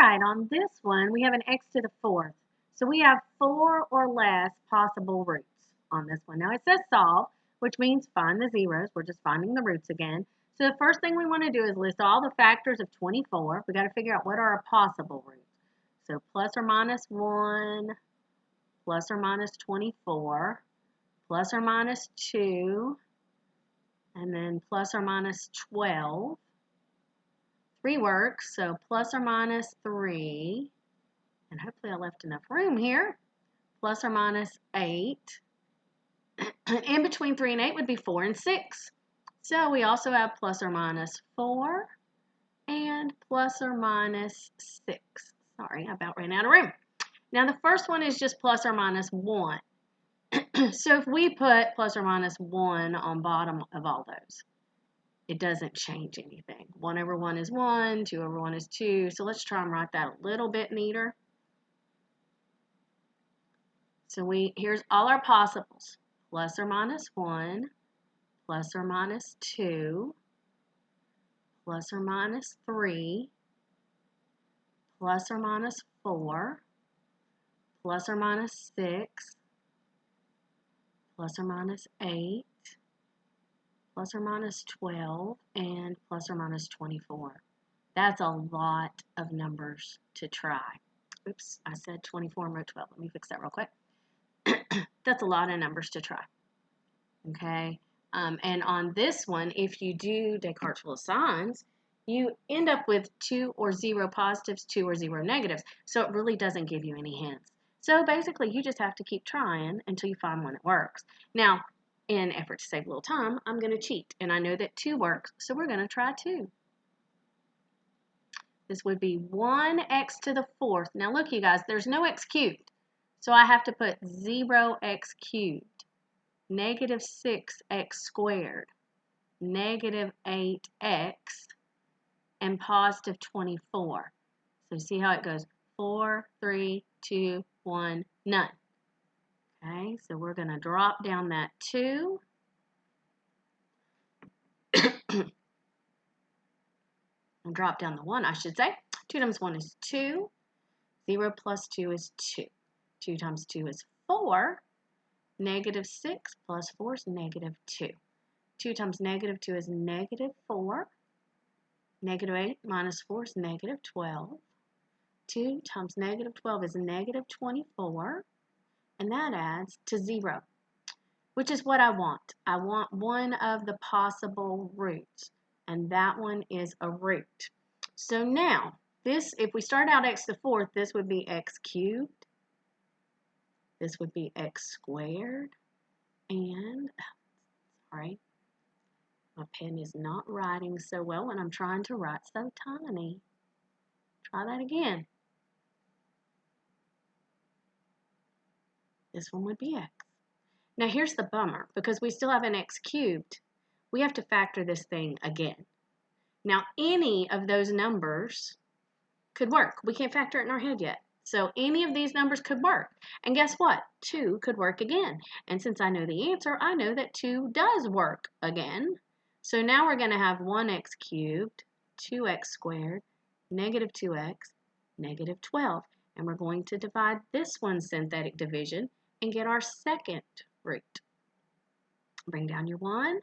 right, on this one, we have an x to the fourth. So we have 4 or less possible roots on this one. Now it says solve, which means find the zeros. We're just finding the roots again. So the first thing we want to do is list all the factors of 24. We got to figure out what are our possible roots. So plus or minus 1, plus or minus 24, plus or minus 2, and then plus or minus 12. 3 works, so plus or minus 3, and hopefully I left enough room here, plus or minus 8. In between 3 and 8 would be 4 and 6. So we also have plus or minus 4 and plus or minus 6. Sorry, I about ran out of room. Now the first one is just plus or minus 1. So if we put plus or minus 1 on bottom of all those, it doesn't change anything. 1 over 1 is 1, 2 over 1 is 2. So let's try and write that a little bit neater. So here's all our possibles. Plus or minus 1, plus or minus 2, plus or minus 3, plus or minus 4, plus or minus 6, plus or minus 8, plus or minus 12, and plus or minus 24. That's a lot of numbers to try. Oops, I said 24 and wrote 12. Let me fix that real quick. That's a lot of numbers to try. Okay, and on this one, if you do Descartes' rule of signs, you end up with 2 or 0 positives, 2 or 0 negatives. So it really doesn't give you any hints. So basically, you just have to keep trying until you find one that works. Now, in an effort to save a little time, I'm going to cheat, and I know that 2 works, so we're going to try 2. This would be 1x to the fourth. Now look, you guys, there's no x cubed, so I have to put 0x cubed, negative 6x squared, negative 8x, and positive 24. So see how it goes? 4, 3, 2, 1, none. Okay, so we're going to drop down that 2. And drop down the 1, I should say. 2 times 1 is 2. 0 plus 2 is 2. 2 times 2 is 4. Negative 6 plus 4 is negative 2. 2 times negative 2 is negative 4. Negative 8 minus 4 is negative 12. 2 times negative 12 is negative 24. And that adds to 0, which is what I want. I want one of the possible roots, and that one is a root. So now, this, if we start out x to the fourth, this would be x cubed. This would be x squared. And, sorry, my pen is not writing so well when I'm trying to write so tiny. Try that again. This one would be x. Now here's the bummer, because we still have an x cubed. We have to factor this thing again. Now any of those numbers could work. We can't factor it in our head yet. So any of these numbers could work. And guess what? 2 could work again. And since I know the answer, I know that 2 does work again. So now we're going to have 1x cubed, 2x squared, negative 2x, negative 12. And we're going to divide this one synthetic division and get our second root. Bring down your 1.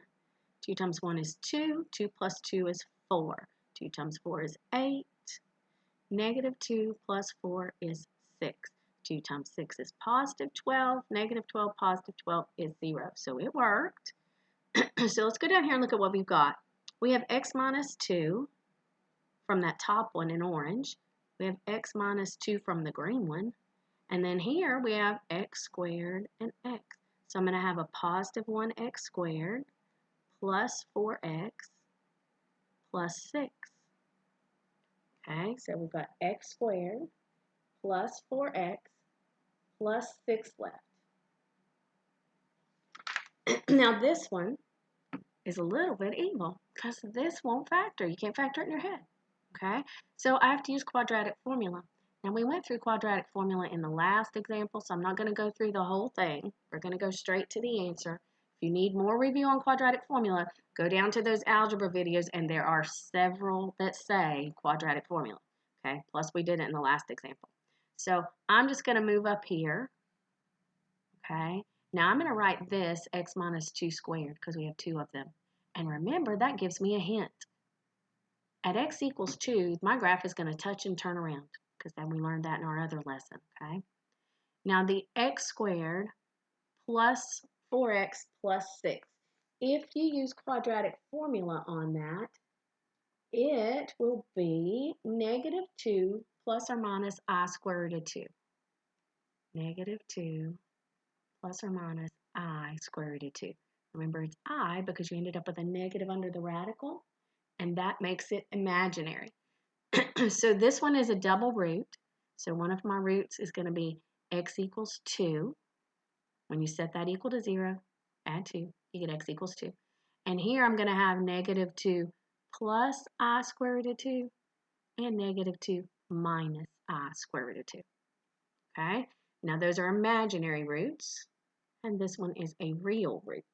2 times 1 is 2. 2 plus 2 is 4. 2 times 4 is 8. Negative 2 plus 4 is 6. 2 times 6 is positive 12. Negative 12, positive 12 is 0. So it worked. So let's go down here and look at what we've got. We have x minus 2 from that top one in orange. We have x minus 2 from the green one. And then here we have x squared and x. So I'm going to have a positive 1x squared plus 4x plus 6. Okay, so we've got x squared plus 4x plus 6 left. Now this one is a little bit evil because this won't factor. You can't factor it in your head. Okay, so I have to use quadratic formula. Now we went through quadratic formula in the last example, so I'm not going to go through the whole thing. We're going to go straight to the answer. If you need more review on quadratic formula, go down to those algebra videos, and there are several that say quadratic formula. okay? Plus we did it in the last example. So I'm just going to move up here, okay? Now I'm going to write this x minus 2 squared because we have 2 of them. And remember, that gives me a hint. At x equals 2, my graph is going to touch and turn around because then we learned that in our other lesson, okay? Now the x squared plus 4x plus 6. If you use quadratic formula on that, it will be negative 2 plus or minus I square root of 2. Negative 2 plus or minus I square root of 2. Remember, it's I because you ended up with a negative under the radical, and that makes it imaginary. So this one is a double root. So one of my roots is going to be x equals 2. When you set that equal to 0, add 2, you get x equals 2. And here I'm going to have negative 2 plus I square root of 2 and negative 2 minus I square root of 2. Okay? Now those are imaginary roots, and this one is a real root.